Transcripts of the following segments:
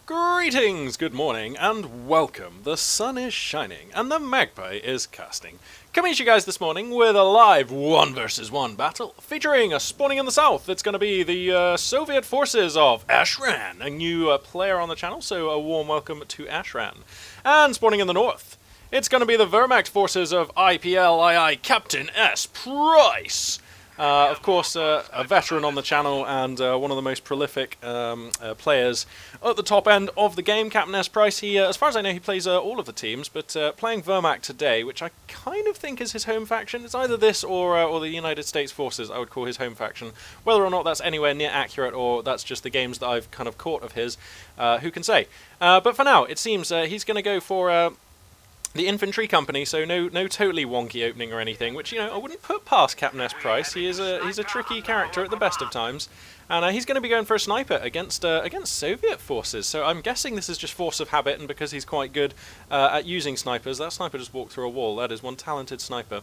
Greetings, good morning, and welcome. The sun is shining, and the magpie is casting. Coming to you guys this morning with a live 1 versus 1 battle, featuring a spawning in the south. It's going to be the Soviet forces of Ashran, a new player on the channel, so a warm welcome to Ashran. And spawning in the north, it's going to be the Wehrmacht forces of IIPLIICaptainSPrice. Of course, a veteran on the channel and one of the most prolific players at the top end of the game, CaptainSPrice. He, as far as I know, he plays all of the teams, but playing Wehrmacht today, which I kind of think is his home faction. It's either this or the United States Forces, I would call his home faction. Whether or not that's anywhere near accurate or that's just the games that I've kind of caught of his, who can say. But for now, it seems he's going to go for the infantry company, so no totally wonky opening or anything, which, you know, I wouldn't put past CaptainSPrice. He's a tricky character at the best of times, and he's going to be going for a sniper against Soviet forces. So I'm guessing this is just force of habit, and because he's quite good at using snipers, that sniper just walked through a wall. That is one talented sniper.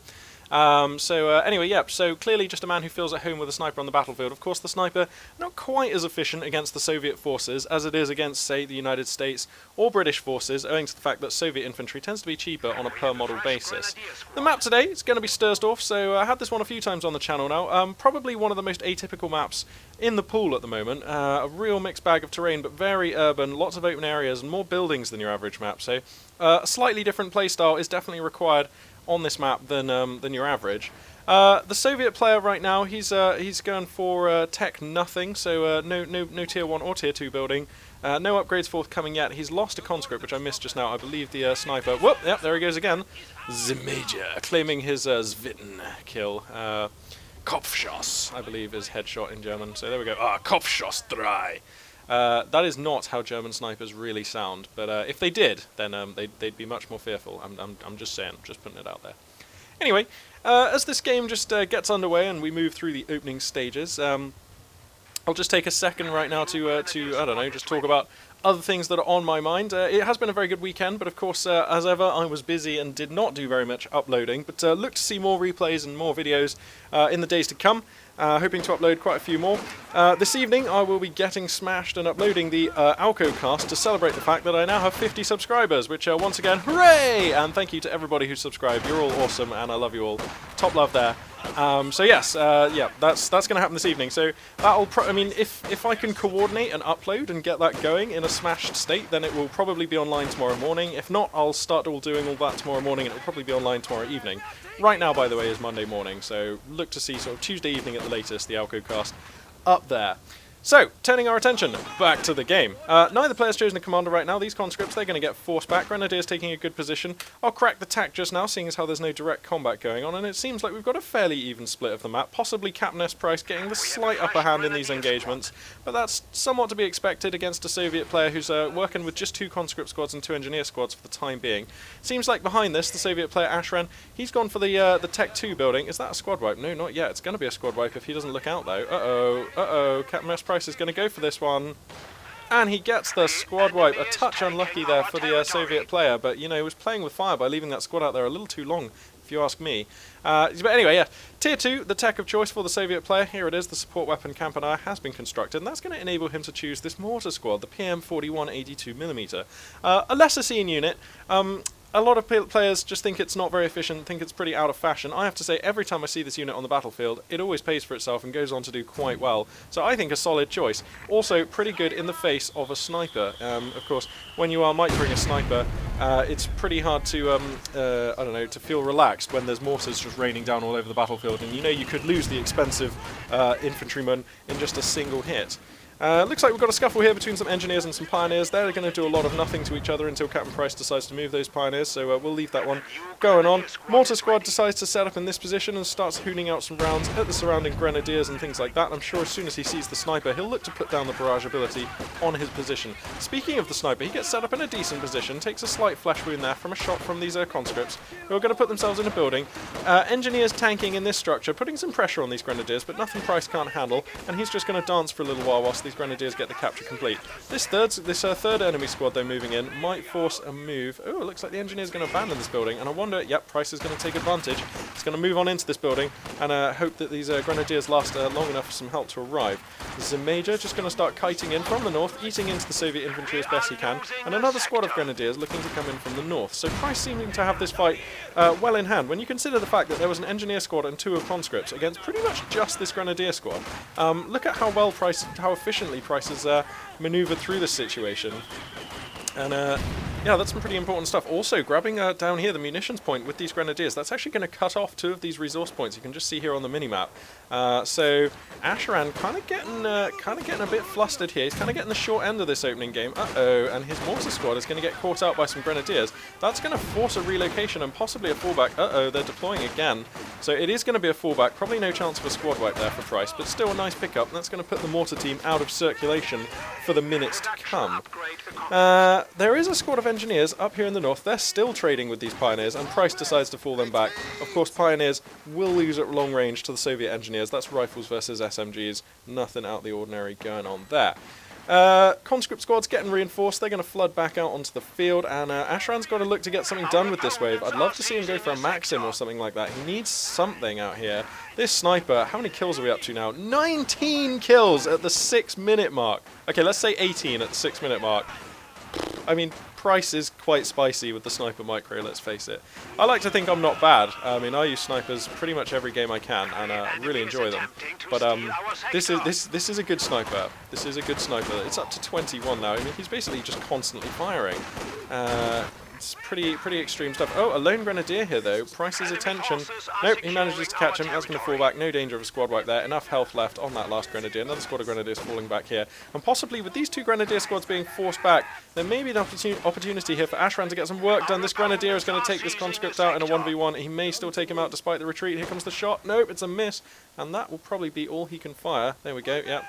Anyway, yep, so clearly just a man who feels at home with a sniper on the battlefield. Of course, the sniper not quite as efficient against the Soviet forces as it is against, say, the United States or British forces, owing to the fact that Soviet infantry tends to be cheaper on a per-model basis. The map today is going to be Stursdorf, so I had this one a few times on the channel now. Probably one of the most atypical maps in the pool at the moment. A real mixed bag of terrain, but very urban, lots of open areas, and more buildings than your average map, so a slightly different playstyle is definitely required on this map than your average. The Soviet player right now, he's going for tech nothing, so no tier 1 or tier 2 building. No upgrades forthcoming yet. He's lost a conscript, which I missed just now. I believe the sniper. Whoop! Yep, there he goes again. The Major claiming his Zwitten kill. Kopfschuss, I believe, is headshot in German. So there we go. Kopfschuss 3. That is not how German snipers really sound, but if they did, then they'd be much more fearful. I'm just saying, just putting it out there. Anyway, as this game just gets underway and we move through the opening stages, I'll just take a second right now to I don't know, just talk about other things that are on my mind. It has been a very good weekend, but of course, as ever, I was busy and did not do very much uploading, but look to see more replays and more videos in the days to come. Hoping to upload quite a few more. This evening I will be getting smashed and uploading the Alco cast to celebrate the fact that I now have 50 subscribers, which once again, hooray! And thank you to everybody who subscribed. You're all awesome and I love you all. Top love there. So yes, yeah, that's going to happen this evening. So that'll I mean, if I can coordinate and upload and get that going in a smashed state, then it will probably be online tomorrow morning. If not, I'll start doing all that tomorrow morning and it'll probably be online tomorrow evening. Right now, by the way, is Monday morning, so look to see sort of Tuesday evening at the latest, the Alco cast up there. So, turning our attention back to the game. Neither player's chosen a commander right now. These conscripts, they're going to get forced back. Grenadiers taking a good position. I'll crack the tack just now, seeing as how there's no direct combat going on, and it seems like we've got a fairly even split of the map. Possibly CaptainSPrice getting the slight upper hand in these engagements, but that's somewhat to be expected against a Soviet player who's working with just 2 conscript squads and 2 engineer squads for the time being. Seems like behind this, the Soviet player Ashran, he's gone for the Tech 2 building. Is that a squad wipe? No, not yet. It's going to be a squad wipe if he doesn't look out, though. Uh-oh. CaptainSPrice is going to go for this one, and he gets the squad wipe. A touch unlucky there for the Soviet player, but you know, he was playing with fire by leaving that squad out there a little too long, if you ask me. But anyway, yeah, tier 2, the tech of choice for the Soviet player. Here it is. The support weapon Campanile has been constructed, and that's going to enable him to choose this mortar squad, the PM41 82mm. A lesser seen unit. A lot of players just think it's not very efficient, think it's pretty out of fashion. I have to say, every time I see this unit on the battlefield, it always pays for itself and goes on to do quite well. So I think a solid choice. Also, pretty good in the face of a sniper. Of course, when you are microing a sniper, it's pretty hard to, I don't know, to feel relaxed when there's mortars just raining down all over the battlefield, and you know you could lose the expensive infantryman in just a single hit. Looks like we've got a scuffle here between some engineers and some pioneers. They're going to do a lot of nothing to each other until CaptainSPrice decides to move those pioneers, so we'll leave that one going on. Mortar squad decides to set up in this position and starts hooning out some rounds at the surrounding grenadiers and things like that. I'm sure as soon as he sees the sniper, he'll look to put down the barrage ability on his position. Speaking of the sniper, he gets set up in a decent position, takes a slight flesh wound there from a shot from these conscripts, who are going to put themselves in a building. Engineers tanking in this structure, putting some pressure on these grenadiers, but nothing Price can't handle, and he's just going to dance for a little while whilst these Grenadiers get the capture complete. This third enemy squad, though, moving in, might force a move. Oh, it looks like the Engineer's going to abandon this building, and I wonder, yep, Price is going to take advantage. He's going to move on into this building and hope that these Grenadiers last long enough for some help to arrive. This is a Major just going to start kiting in from the north, eating into the Soviet infantry as best he can, and another squad of Grenadiers looking to come in from the north. So Price seeming to have this fight well in hand. When you consider the fact that there was an Engineer squad and 2 of conscripts against pretty much just this Grenadier squad, look at how efficiently Price has manoeuvred through this situation. And yeah, that's some pretty important stuff. Also, grabbing down here the munitions point with these Grenadiers, that's actually going to cut off 2 of these resource points. You can just see here on the minimap. So Ashran kind of getting a bit flustered here. He's kind of getting the short end of this opening game. Uh-oh, and his mortar squad is going to get caught out by some Grenadiers. That's going to force a relocation and possibly a fallback. Uh-oh, they're deploying again. So it is going to be a fallback. Probably no chance of a squad wipe there for Price, but still a nice pickup. And that's going to put the mortar team out of circulation for the minutes to come. There is a squad of Engineers up here in the north. They're still trading with these Pioneers, and Price decides to fall them back. Of course, Pioneers will lose at long range to the Soviet Engineers. That's rifles versus SMGs. Nothing out of the ordinary going on there. Conscript squad's getting reinforced. They're going to flood back out onto the field, and Ashran's got to look to get something done with this wave. I'd love to see him go for a Maxim or something like that. He needs something out here. This sniper, how many kills are we up to now? 19 kills at the 6-minute mark. Okay, let's say 18 at the 6-minute mark. I mean, Price is quite spicy with the sniper micro, let's face it. I like to think I'm not bad. I mean, I use snipers pretty much every game I can, and really enjoy them. But this is a good sniper. This is a good sniper. It's up to 21 now. I mean, he's basically just constantly firing. It's pretty extreme stuff. Oh, a lone Grenadier here, though. Price's attention. Nope, he manages to catch him. That's going to fall back. No danger of a squad wipe there. Enough health left on that last Grenadier. Another squad of Grenadiers falling back here. And possibly with these 2 Grenadier squads being forced back, there may be an opportunity here for Ashran to get some work done. This Grenadier is going to take this conscript out in a 1v1. He may still take him out despite the retreat. Here comes the shot. Nope, it's a miss. And that will probably be all he can fire. There we go, yep.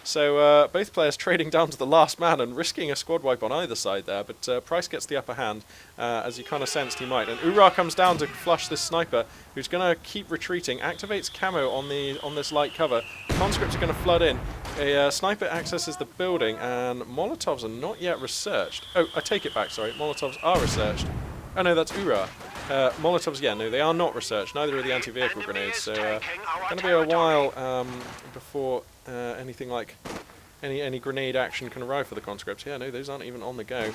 So both players trading down to the last man and risking a squad wipe on either side there, but Price gets the upper hand, as you kind of sensed he might. And Ura comes down to flush this sniper, who's going to keep retreating, activates camo on this light cover. The conscripts are going to flood in. A sniper accesses the building, and Molotovs are not yet researched. Oh, I take it back, sorry. Molotovs are researched. Oh no, that's Ura. Molotovs, yeah, no, they are not researched. Neither are the anti-vehicle grenades, so going to be a while before anything like any grenade action can arrive for the conscripts. Yeah, no, those aren't even on the go.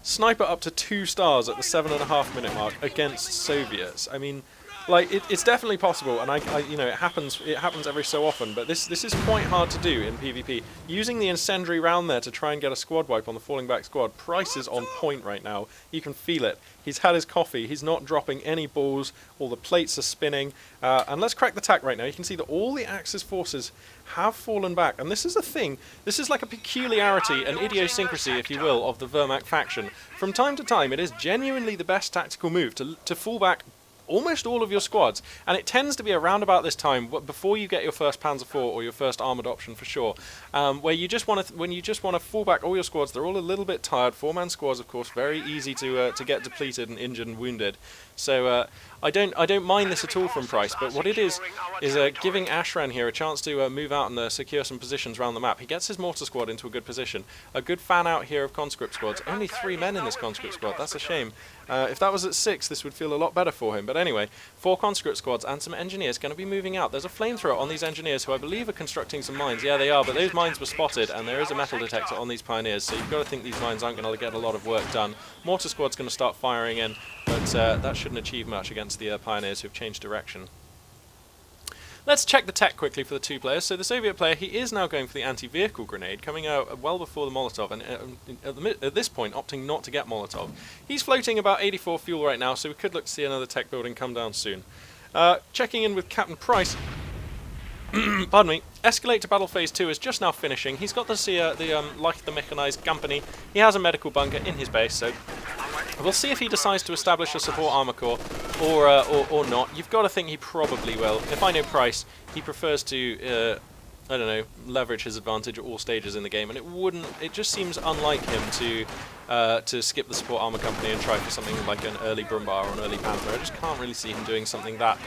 Sniper up to 2 stars at the 7.5-minute mark against Soviets. I mean, like it's definitely possible, and I you know, it happens every so often, but this is quite hard to do in PvP. Using the incendiary round there to try and get a squad wipe on the falling back squad. Price is on point right now. You can feel it. He's had his coffee. He's not dropping any balls. All the plates are spinning. And let's crack the tack right now. You can see that all the Axis forces have fallen back. And this is a thing. This is like a peculiarity, an idiosyncrasy, if you will, of the Wehrmacht faction. From time to time, it is genuinely the best tactical move to fall back almost all of your squads, and it tends to be around about this time before you get your first Panzer IV or your first armoured option for sure, where you just want to fall back all your squads. They're all a little bit tired. 4-man squads, of course, very easy to get depleted and injured and wounded. So I don't mind this at all from Price, but what it is giving Ashran here a chance to move out and secure some positions around the map. He gets his mortar squad into a good position. A good fan out here of conscript squads. Only 3 men in this conscript squad. That's a shame. If that was at 6, this would feel a lot better for him. But anyway, 4 conscript squads and some engineers going to be moving out. There's a flamethrower on these engineers who I believe are constructing some mines. Yeah, they are, but those mines were spotted, and there is a metal detector on these pioneers, so you've got to think these mines aren't going to get a lot of work done. Mortar squad's going to start firing in, but that shouldn't achieve much against the pioneers who have changed direction. Let's check the tech quickly for the 2 players. So the Soviet player, he is now going for the anti-vehicle grenade, coming out well before the Molotov, and at this point opting not to get Molotov. He's floating about 84 fuel right now, so we could look to see another tech building come down soon. Checking in with Captain Price. Pardon me. Escalate to Battle Phase 2 is just now finishing. He's got the mechanized company. He has a medical bunker in his base, so we'll see if he decides to establish a support armor corps or not. You've got to think he probably will. If I know Price, he prefers to I don't know, leverage his advantage at all stages in the game, and it just seems unlike him to skip the support armor company and try for something like an early Brumbar or an early Panther. I just can't really see him doing something that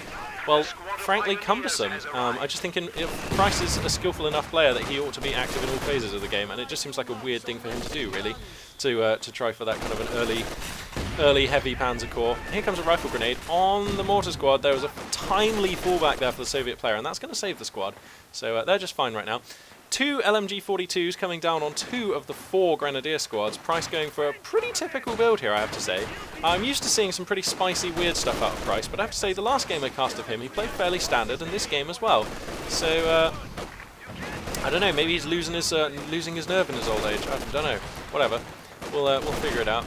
well, frankly, cumbersome. I just think if Price is a skillful enough player that he ought to be active in all phases of the game, and it just seems like a weird thing for him to do, really, to try for that kind of an early heavy Panzer Corps. Here comes a rifle grenade on the mortar squad. There was a timely fallback there for the Soviet player, and that's going to save the squad. So they're just fine right now. 2 LMG-42s coming down on 2 of the 4 Grenadier squads. Price going for a pretty typical build here, I have to say. I'm used to seeing some pretty spicy, weird stuff out of Price, but I have to say the last game I cast of him, he played fairly standard, and this game as well. So, I don't know, maybe he's losing his nerve in his old age. I don't know. Whatever. We'll figure it out.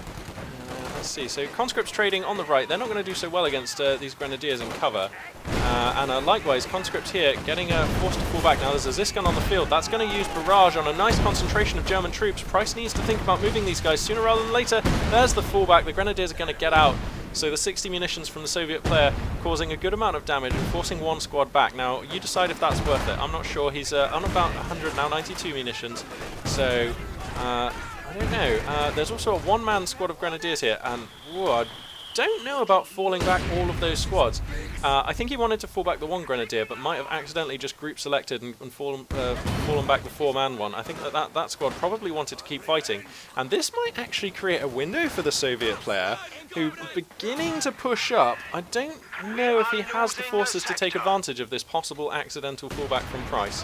Let's see. So conscripts trading on the right. They're not going to do so well against these Grenadiers in cover. And likewise, conscripts here getting forced to fall back. Now there's a Ziskan on the field. That's going to use barrage on a nice concentration of German troops. Price needs to think about moving these guys sooner rather than later. There's the fallback. The Grenadiers are going to get out. So the 60 munitions from the Soviet player causing a good amount of damage and forcing one squad back. Now you decide if that's worth it. I'm not sure. He's on about 100 now, 92 munitions. So I don't know. There's also a one-man squad of Grenadiers here, and whoa, I don't know about falling back all of those squads. I think he wanted to fall back the one Grenadier, but might have accidentally just group selected and fallen back the 4-man one. I think that squad probably wanted to keep fighting, and this might actually create a window for the Soviet player, who beginning to push up. I don't know if he has the forces to take advantage of this possible accidental fallback from Price.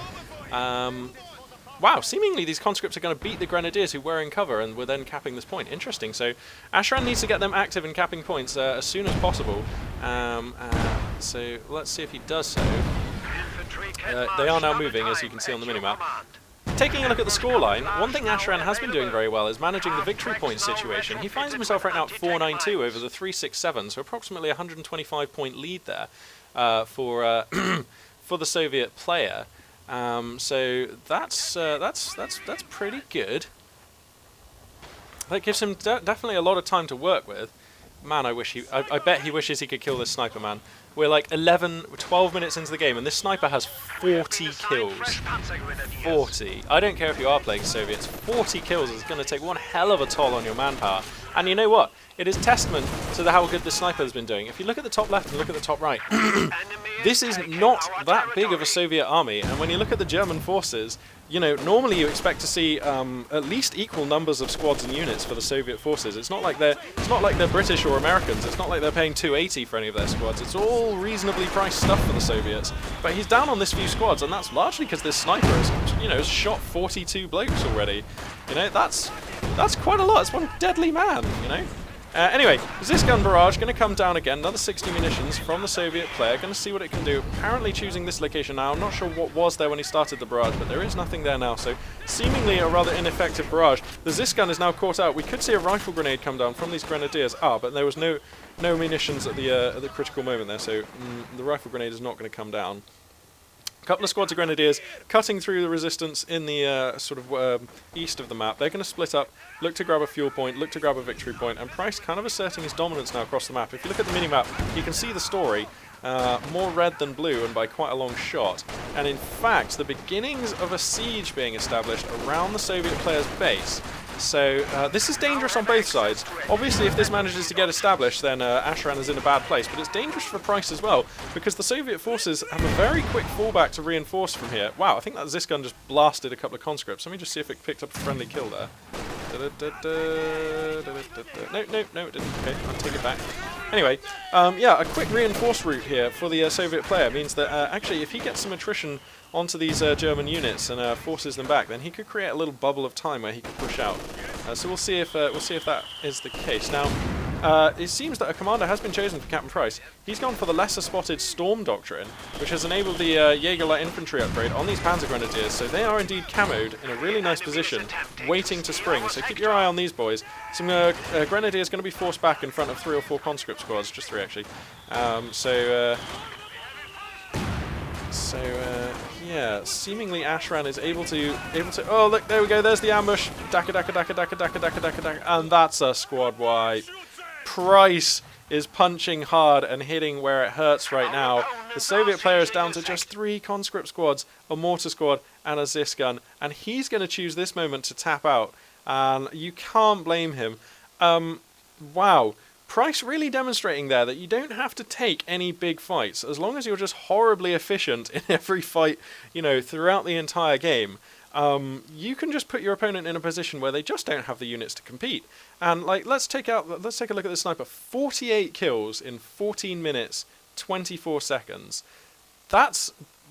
Wow, seemingly these conscripts are going to beat the Grenadiers who were in cover and were then capping this point. Interesting. So Ashran needs to get them active in capping points as soon as possible. So let's see if he does so. They are now moving, as you can see on the minimap. Taking a look at the scoreline, one thing Ashran has been doing very well is managing the victory point situation. He finds himself right now at 492 over the 367, so approximately 125 point lead there for the Soviet player. So that's pretty good. That gives him definitely a lot of time to work with. Man, I bet he wishes he could kill this sniper, man. We're like 12 minutes into the game, and this sniper has 40 kills. 40. I don't care if you are playing Soviets. 40 kills is going to take one hell of a toll on your manpower. And you know what? It is testament to how good the sniper has been doing. If you look at the top left and look at the top right, this is not that big of a Soviet army. And when you look at the German forces, you know, normally you expect to see at least equal numbers of squads and units for the Soviet forces. It's not like they're British or Americans. It's not like they're paying 280 for any of their squads. It's all reasonably priced stuff for the Soviets. But he's down on this few squads, and that's largely because this sniper has shot 42 blokes already. You know, that's quite a lot. It's one deadly man. You know. Anyway, Ziskan barrage going to come down again. Another 60 munitions from the Soviet player. Going to see what it can do. Apparently choosing this location now. I'm not sure what was there when he started the barrage, but there is nothing there now. So seemingly a rather ineffective barrage. The Ziskan is now caught out. We could see a rifle grenade come down from these Grenadiers. But there was no munitions at the critical moment there. So the rifle grenade is not going to come down. A couple of squads of Grenadiers cutting through the resistance in the east of the map. They're going to split up, look to grab a fuel point, look to grab a victory point, and Price kind of asserting his dominance now across the map. If you look at the minimap, you can see the story. More red than blue, and by quite a long shot. And in fact, the beginnings of a siege being established around the Soviet player's base. So this is dangerous on both sides. Obviously, if this manages to get established, then Ashran is in a bad place. But it's dangerous for Price as well, because the Soviet forces have a very quick fallback to reinforce from here. Wow, I think that Ziskan just blasted a couple of conscripts. Let me just see if it picked up a friendly kill there. No, it didn't. Okay, I'll take it back. Anyway, yeah, a quick reinforce route here for the Soviet player means that actually, if he gets some attrition onto these German units and forces them back, then he could create a little bubble of time where he could push out. So we'll see if that is the case. Now, it seems that a commander has been chosen for Captain Price. He's gone for the lesser spotted Storm Doctrine, which has enabled the Jaeger Light Infantry upgrade on these Panzer Grenadiers. So they are indeed camoed in a really nice position, waiting to spring. So keep your eye on these boys. Some Grenadiers going to be forced back in front of 3 or 4 conscript squads, just 3 actually. Yeah, seemingly Ashran is able to. Oh, look, there we go. There's the ambush. Daka, and that's a squad wipe. Price is punching hard and hitting where it hurts right now. The Soviet player is down to just 3 conscript squads, a mortar squad, and a Ziskan, and he's going to choose this moment to tap out. And you can't blame him. Wow. Price really demonstrating there that you don't have to take any big fights. As long as you're just horribly efficient in every fight, you know, throughout the entire game, you can just put your opponent in a position where they just don't have the units to compete. And like, let's take a look at this sniper. 48 kills in 14 minutes, 24 seconds. That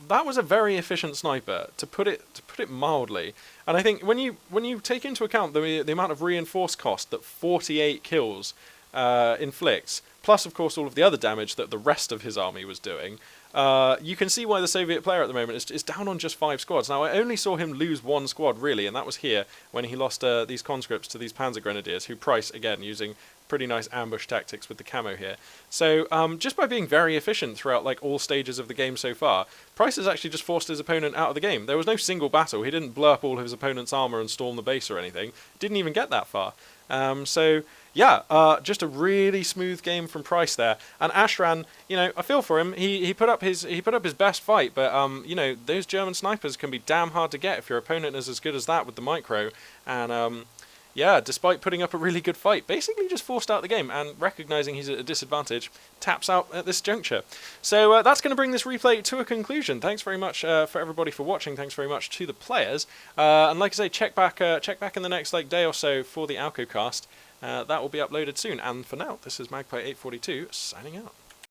was a very efficient sniper, to put it mildly. And I think when you take into account the amount of reinforced cost that 48 kills inflicts, plus of course all of the other damage that the rest of his army was doing, you can see why the Soviet player at the moment is down on just 5 squads. Now, I only saw him lose 1 squad really, and that was here when he lost these conscripts to these Panzer Grenadiers, who Price, again, using pretty nice ambush tactics with the camo here. So just by being very efficient throughout like all stages of the game so far, Price has actually just forced his opponent out of the game. There was no single battle. He didn't blow up all of his opponent's armor and storm the base or anything. Didn't even get that far. So yeah, just a really smooth game from Price there. And Ashran, you know, I feel for him. He put up his best fight, but you know, those German snipers can be damn hard to get if your opponent is as good as that with the micro. And yeah, despite putting up a really good fight, basically just forced out the game, and recognizing he's at a disadvantage, taps out at this juncture. So that's going to bring this replay to a conclusion. Thanks very much for everybody for watching. Thanks very much to the players. And like I say, check back in the next like day or so for the Alco cast. That will be uploaded soon. And for now, this is Magpie842 signing out.